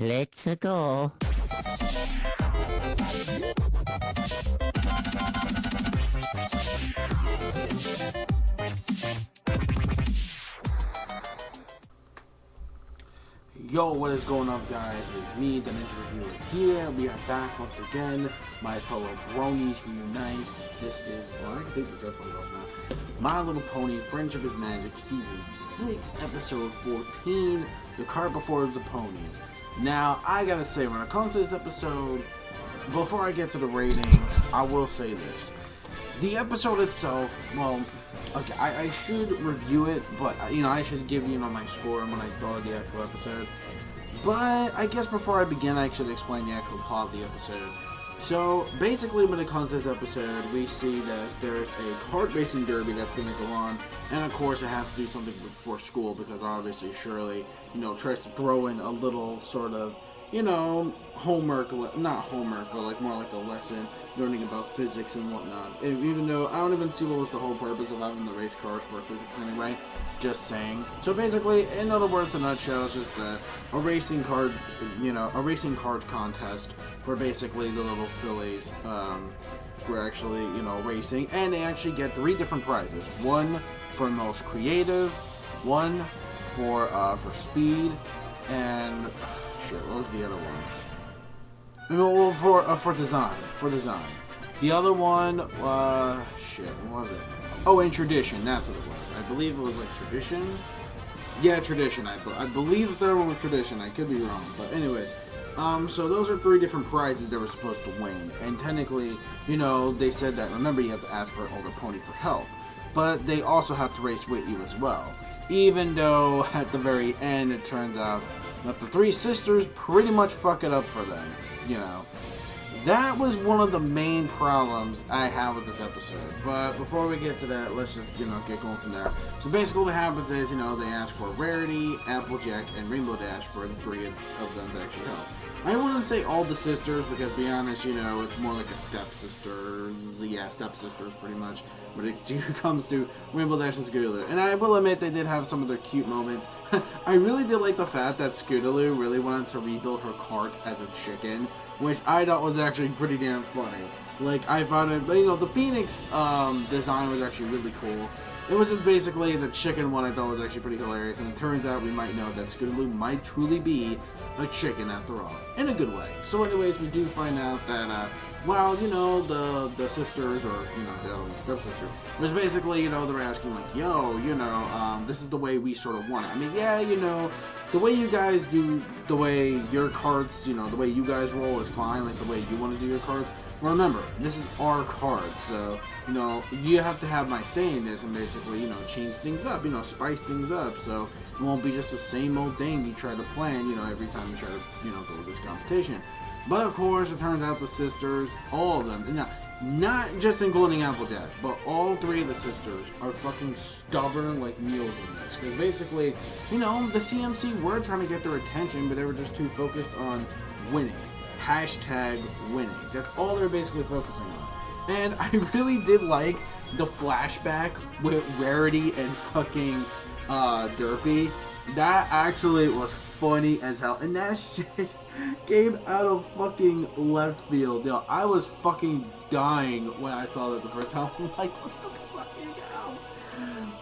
Let's go. Yo, what is going up, guys? It is me, the Ninja Reviewer here. We are back once again. My fellow bronies reunite. This is, well, I can take these headphones off now. My Little Pony, Friendship is Magic, Season 6, Episode 14, The Cart Before the Ponies. Now, I gotta say, when it comes to this episode, before I get to the rating, I will say this. The episode itself, well, okay, I should review it, but, I should give you, my score when I thought of the actual episode. But I guess before I begin, I should explain the actual plot of the episode. So, basically, when it comes to this episode, we see that there's a kart racing derby that's going to go on, and of course, it has to do something before school, because obviously, Shirley, tries to throw in a little sort of, homework, not homework, but like more like a lesson, learning about physics and whatnot. Even though I don't even see what was the whole purpose of having the race cars for physics anyway, just saying. So basically, in other words, in a nutshell, it's just a racing card, a racing card contest for basically the little fillies, who are actually, racing, and they actually get 3 different prizes. One for most creative, one for speed, and shit, what was the other one? Well, for design. The other one, shit, what was it? Oh, and tradition, that's what it was. I believe it was like tradition? Yeah, tradition, I believe the third one was tradition, I could be wrong, but anyways. So those are 3 different prizes they were supposed to win, and technically, they said that, remember, you have to ask for an older pony for help, but they also have to race with you as well. Even though, at the very end, it turns out that the 3 sisters pretty much fuck it up for them, That was one of the main problems I have with this episode. But before we get to that, let's just, get going from there. So basically what happens is, they ask for Rarity, Applejack, and Rainbow Dash for the 3 of them to actually help. I wouldn't say all the sisters, because to be honest, it's more like a stepsisters. Yeah, stepsisters pretty much. When it comes to Rainbow Dash and Scootaloo. And I will admit they did have some of their cute moments. I really did like the fact that Scootaloo really wanted to rebuild her cart as a chicken, which I thought was actually pretty damn funny. Like, I found it, the Phoenix design was actually really cool. It was just basically the chicken one I thought was actually pretty hilarious, and it turns out we might know that Scootaloo might truly be a chicken after all, in a good way. So anyways, we do find out that, the sisters, or, the other one, stepsister, was basically, they're asking, like, yo, this is the way we sort of want it. I mean, yeah, the way you guys do, the way your cards, the way you guys roll is fine, like the way you want to do your cards. Remember, this is our card, so, you have to have my say in this and basically, change things up, spice things up, so it won't be just the same old thing you try to plan, every time you try to, go to this competition. But of course, it turns out the sisters, all of them, now, not just including Applejack, but all 3 of the sisters are fucking stubborn like mules in this. Because basically, the CMC were trying to get their attention, but they were just too focused on winning. Hashtag winning. That's all they're basically focusing on. And I really did like the flashback with Rarity and fucking DERPY. That actually was funny as hell. And that shit came out of fucking left field. I was fucking dying when I saw that the first time. I'm like, what the fucking hell?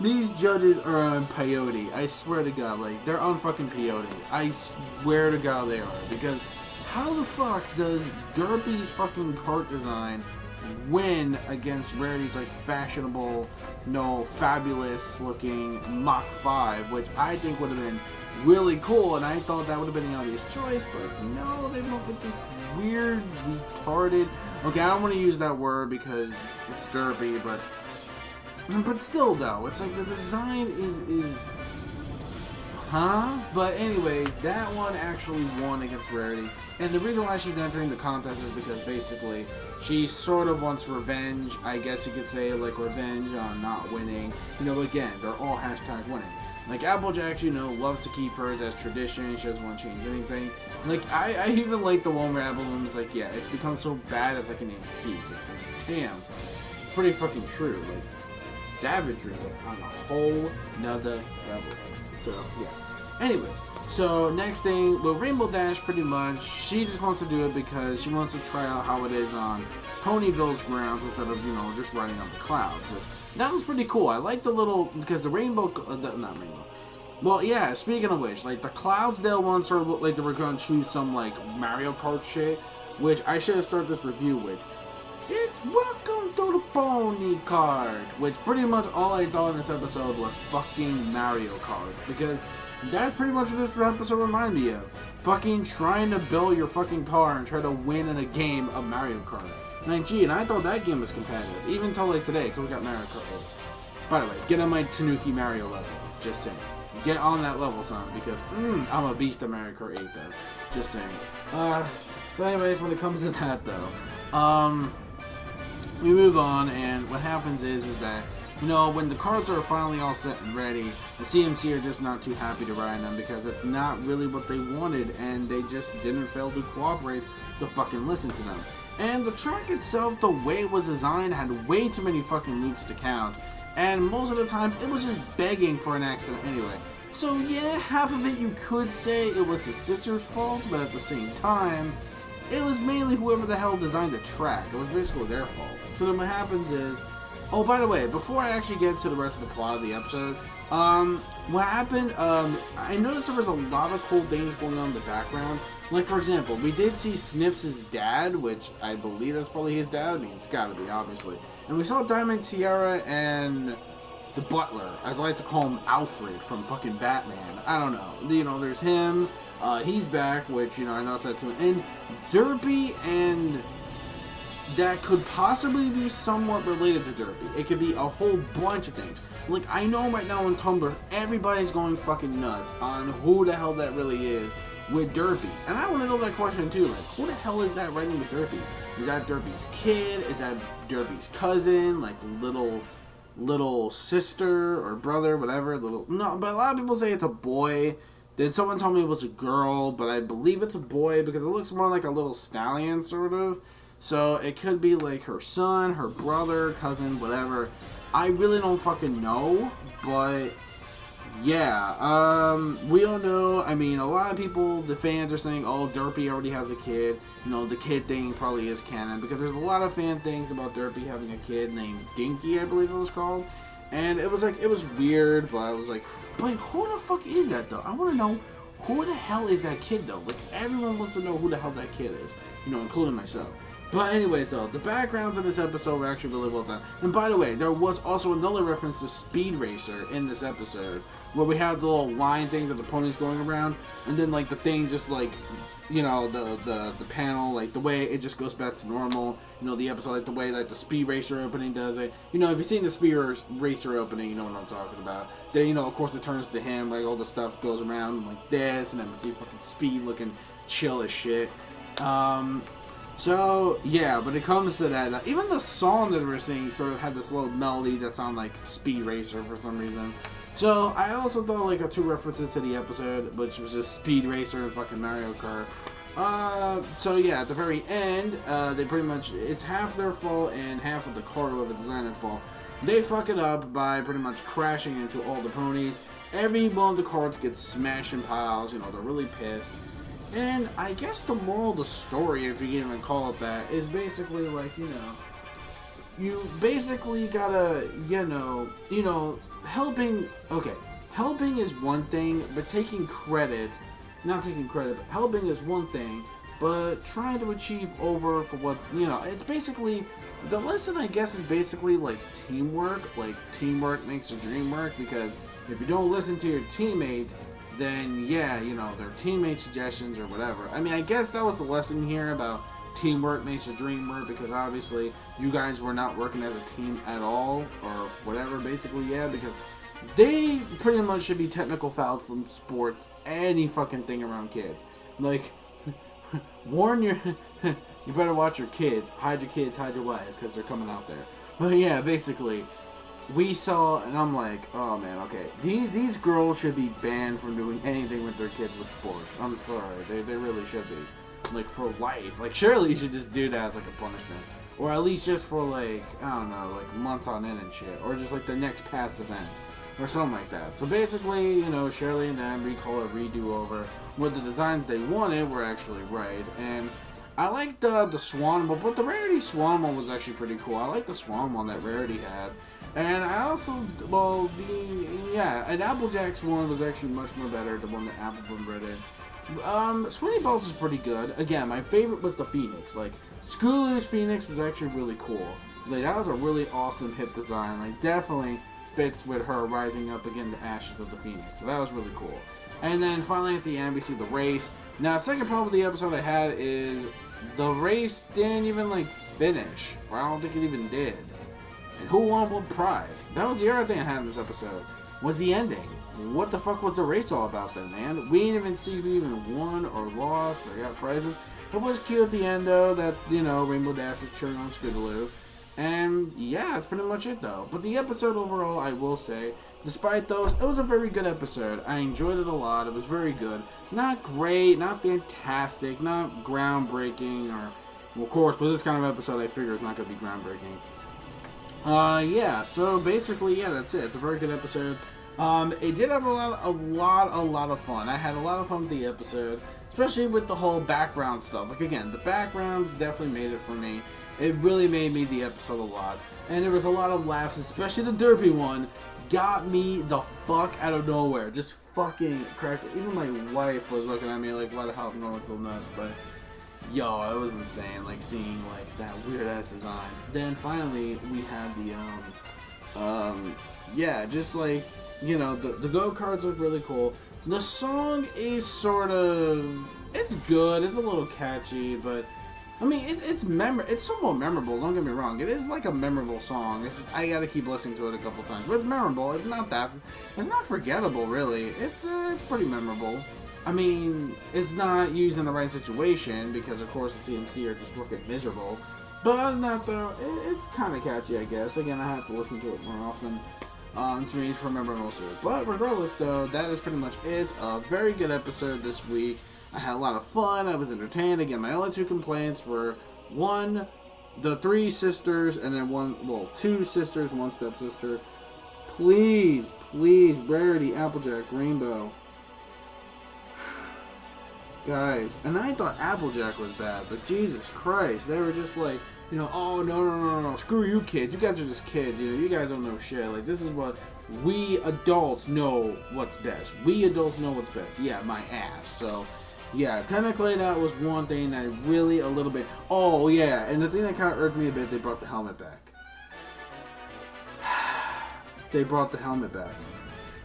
These judges are on peyote. I swear to God, like, they're on fucking peyote. I swear to God they are. Because how the fuck does DERPY's fucking cart design win against Rarity's, like, fashionable, fabulous looking Mach 5, which I think would have been really cool, and I thought that would have been the obvious choice, but no, they went with this weird, retarded, okay, I don't want to use that word because it's DERPY, but still though, it's like the design is but anyways, that one actually won against Rarity, and the reason why she's entering the contest is because basically she sort of wants revenge, I guess you could say, like revenge on not winning, again, they're all hashtag winning. Like, Applejack, loves to keep hers as tradition. She doesn't want to change anything. Like, I even like the one where Applejack is like, yeah, it's become so bad it's like an antique. It's like, damn. It's pretty fucking true. Like, savagery on a whole nother level. So, yeah. Anyways, so next thing, with Rainbow Dash, pretty much, she just wants to do it because she wants to try out how it is on Ponyville's grounds instead of, you know, just riding on the clouds. Which, that was pretty cool. I like the little, because the rainbow, not rainbow. Well, yeah, speaking of which, like, the Cloudsdale ones sort of looked like they were going to choose some, like, Mario Kart shit, which I should have started this review with. It's welcome to the pony cart, which pretty much all I thought in this episode was fucking Mario Kart, because that's pretty much what this episode reminded me of. Fucking trying to build your fucking car and try to win in a game of Mario Kart. Like, gee, and I thought that game was competitive, even until like today, because we got Mario Kart. By the way, get on my Tanuki Mario level, just saying. Get on that level, son, because I'm a beast at Mario Kart 8, though. Just saying. So anyways, when it comes to that, though, we move on, and what happens is that, you know, when the cards are finally all set and ready, the CMC are just not too happy to ride them because it's not really what they wanted, and they just didn't fail to cooperate to fucking listen to them. And the track itself, the way it was designed, had way too many fucking loops to count, and most of the time, it was just begging for an accident anyway. So yeah, half of it you could say it was his sister's fault, but at the same time, it was mainly whoever the hell designed the track. It was basically their fault. So then what happens is, oh, by the way, before I actually get to the rest of the plot of the episode, what happened, I noticed there was a lot of cool things going on in the background. Like, for example, we did see Snips' dad, which I believe that's probably his dad. I mean, it's gotta be, obviously. And we saw Diamond Tiara and the butler, as I like to call him, Alfred from fucking Batman. I don't know. You know, there's him. He's back, which, you know, I noticed that too. And DERPY, and that could possibly be somewhat related to DERPY. It could be a whole bunch of things. Like, I know right now on Tumblr, everybody's going fucking nuts on who the hell that really is with DERPY. And I want to know that question too. Like, who the hell is that writing with DERPY? Is that DERPY's kid? Is that DERPY's cousin? Like, little sister or brother, whatever. No, but a lot of people say it's a boy. Then someone told me it was a girl, but I believe it's a boy because it looks more like a little stallion, sort of. So it could be like her son, her brother, cousin, whatever. I really don't fucking know, but yeah, we all know. I mean, a lot of people, the fans are saying, oh, DERPY already has a kid. You know, the kid thing probably is canon because there's a lot of fan things about DERPY having a kid named Dinky, I believe it was called. And it was like, it was weird, but I was like, but who the fuck is that though? I want to know who the hell is that kid though? Like, everyone wants to know who the hell that kid is, you know, including myself. But anyways though, the backgrounds of this episode were actually really well done. And by the way, there was also another reference to Speed Racer in this episode, where we had the little line things of the ponies going around, and then like the thing just like, you know, the panel, like the way it just goes back to normal. You know, the episode, like the way like the Speed Racer opening does it. You know, if you've seen the Speed Racer opening, you know what I'm talking about. Then, you know, of course it turns to him, like all the stuff goes around like this, and then we see fucking Speed looking chill as shit. So, yeah, but it comes to that, even the song that we're singing sort of had this little melody that sounded like Speed Racer for some reason. So, I also thought, like, two references to the episode, which was just Speed Racer and fucking Mario Kart. So, yeah, at the very end, they pretty much, it's half their fault and half of the car, whoever designed it, fault. They fuck it up by pretty much crashing into all the ponies. Every one of the carts gets smashed in piles, you know, they're really pissed. And I guess the moral of the story, if you can even call it that, is basically like, you know, you basically gotta, you know, helping, okay, helping is one thing, but not taking credit, but helping is one thing, but trying to achieve over for what, you know, it's basically, the lesson I guess is basically like teamwork makes the dream work, because if you don't listen to your teammate, then yeah, you know, their teammate suggestions or whatever. I mean, I guess that was the lesson here about teamwork makes the dream work, because obviously you guys were not working as a team at all or whatever, basically, yeah, because they pretty much should be technical fouled from sports, any fucking thing around kids. Like, warn your, you better watch your kids, hide your wife, because they're coming out there. But yeah, basically, we saw, and I'm like, oh man, okay, these girls should be banned from doing anything with their kids with sports. I'm sorry, they really should be. Like, for life. Like, surely you should just do that as like a punishment. Or at least just for like, I don't know, like months on end and shit. Or just like the next past event. or something like that. So basically, you know, Shirley and them recall a redo over where the designs they wanted were actually right. And I like the Swan one, but the Rarity Swan one was actually pretty cool. I like the Swan one that Rarity had. And I also, well, and Applejack's one was actually much more better, the one that Applebloom did. Sweeney Bells is pretty good. Again, my favorite was the Phoenix. Like, Screwloose Phoenix was actually really cool. Like, that was a really awesome hip design. Like, definitely fits with her rising up again the ashes of the Phoenix. So that was really cool. And then finally at the end, we see the race. Now, the second problem with the episode I had is the race didn't even, like, finish. Or I don't think it even did. And who won what prize? That was the other thing I had in this episode, was the ending. What the fuck was the race all about then, man? We didn't even see who even won or lost or got prizes. It was cute at the end, though, that, you know, Rainbow Dash was cheering on Scootaloo. And, yeah, that's pretty much it, though. But the episode overall, I will say, despite those, it was a very good episode. I enjoyed it a lot. It was very good. Not great, not fantastic, not groundbreaking, or, well, of course, with this kind of episode, I figure it's not going to be groundbreaking. Yeah, so basically, yeah, that's it. It's a very good episode. It did have a lot of fun. I had a lot of fun with the episode, especially with the whole background stuff. Like, again, the backgrounds definitely made it for me. It really made me the episode a lot. And there was a lot of laughs, especially the Derpy one. Got me the fuck out of nowhere. Just fucking cracked. Even my wife was looking at me like, why the hell am I going so nuts? But, yo, it was insane, like, seeing, like, that weird-ass design. Then, finally, we had the, yeah, just, like, you know, the go-karts look really cool. The song is sort of, it's good, it's a little catchy, but, I mean, it's somewhat memorable, don't get me wrong. It is, like, a memorable song. It's just, I gotta keep listening to it a couple times. But it's memorable, it's not forgettable, really. It's pretty memorable. I mean, it's not used in the right situation, because, of course, the CMC are just looking miserable. But other than that, though, it's kind of catchy, I guess. Again, I have to listen to it more often to me to remember most of it. But regardless, though, that is pretty much it. A very good episode this week. I had a lot of fun. I was entertained. Again, my only two complaints were, one, the three sisters, and then two sisters, one stepsister. Please, Rarity, Applejack, Rainbow. Guys, and I thought Applejack was bad, but Jesus Christ, they were just like, you know, oh, no, screw you kids, you guys are just kids, you know, you guys don't know shit, like, this is what we adults know what's best, yeah, my ass, so, yeah, technically that was one thing that really a little bit, oh, yeah, and the thing that kind of irked me a bit, they brought the helmet back.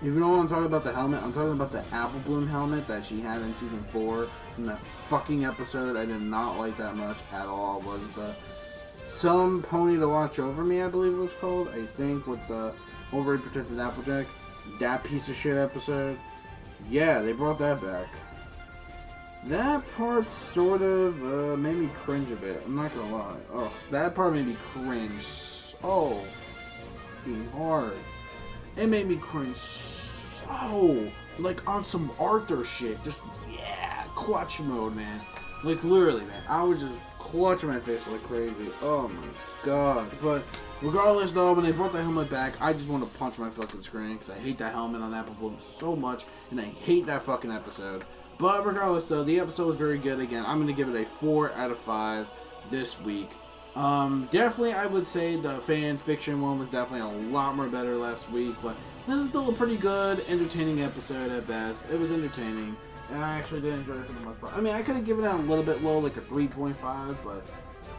If you know what I'm talking about the helmet, I'm talking about the Applebloom helmet that she had in Season 4 in that fucking episode. I did not like that much at all. It was the Some Pony to Watch Over Me, I believe it was called. I think with the Overly Protected Applejack. That piece of shit episode. Yeah, they brought that back. That part sort of made me cringe a bit. I'm not gonna lie. Oh, that part made me cringe so fucking hard. It made me cringe so, like, on some Arthur shit. Just, yeah, clutch mode, man. Like, literally, man. I was just clutching my face like crazy. Oh, my God. But, regardless, though, when they brought the helmet back, I just want to punch my fucking screen, because I hate that helmet on Applebloom so much, and I hate that fucking episode. But, regardless, though, the episode was very good. Again, I'm going to give it a 4 out of 5 this week. Definitely, I would say the fan fiction one was definitely a lot more better last week, but this is still a pretty good, entertaining episode at best. It was entertaining, and I actually did enjoy it for the most part. I mean, I could have given it a little bit low, like a 3.5, but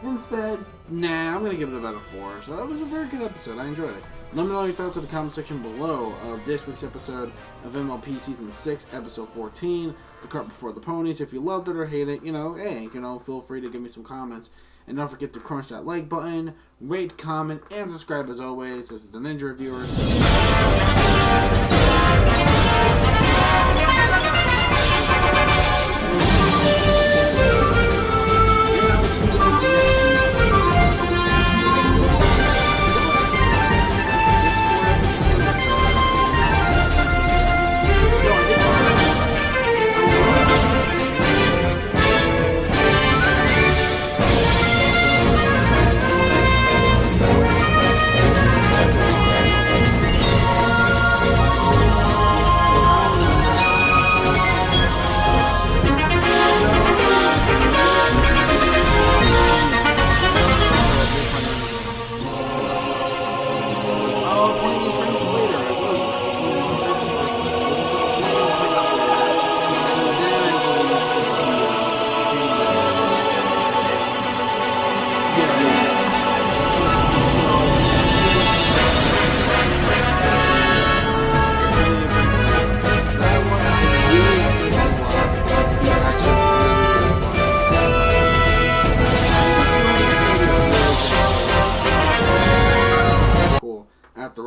instead, nah, I'm going to give it about a 4. So that was a very good episode. I enjoyed it. Let me know your thoughts in the comment section below of this week's episode of MLP Season 6, Episode 14, The Cart Before the Ponies. If you loved it or hate it, you know, hey, you know, feel free to give me some comments. And don't forget to crunch that like button, rate, comment, and subscribe as always. This is the Ninja Reviewer.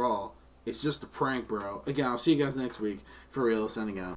after all, it's just a prank, bro. Again, I'll see you guys next week. For real, signing out.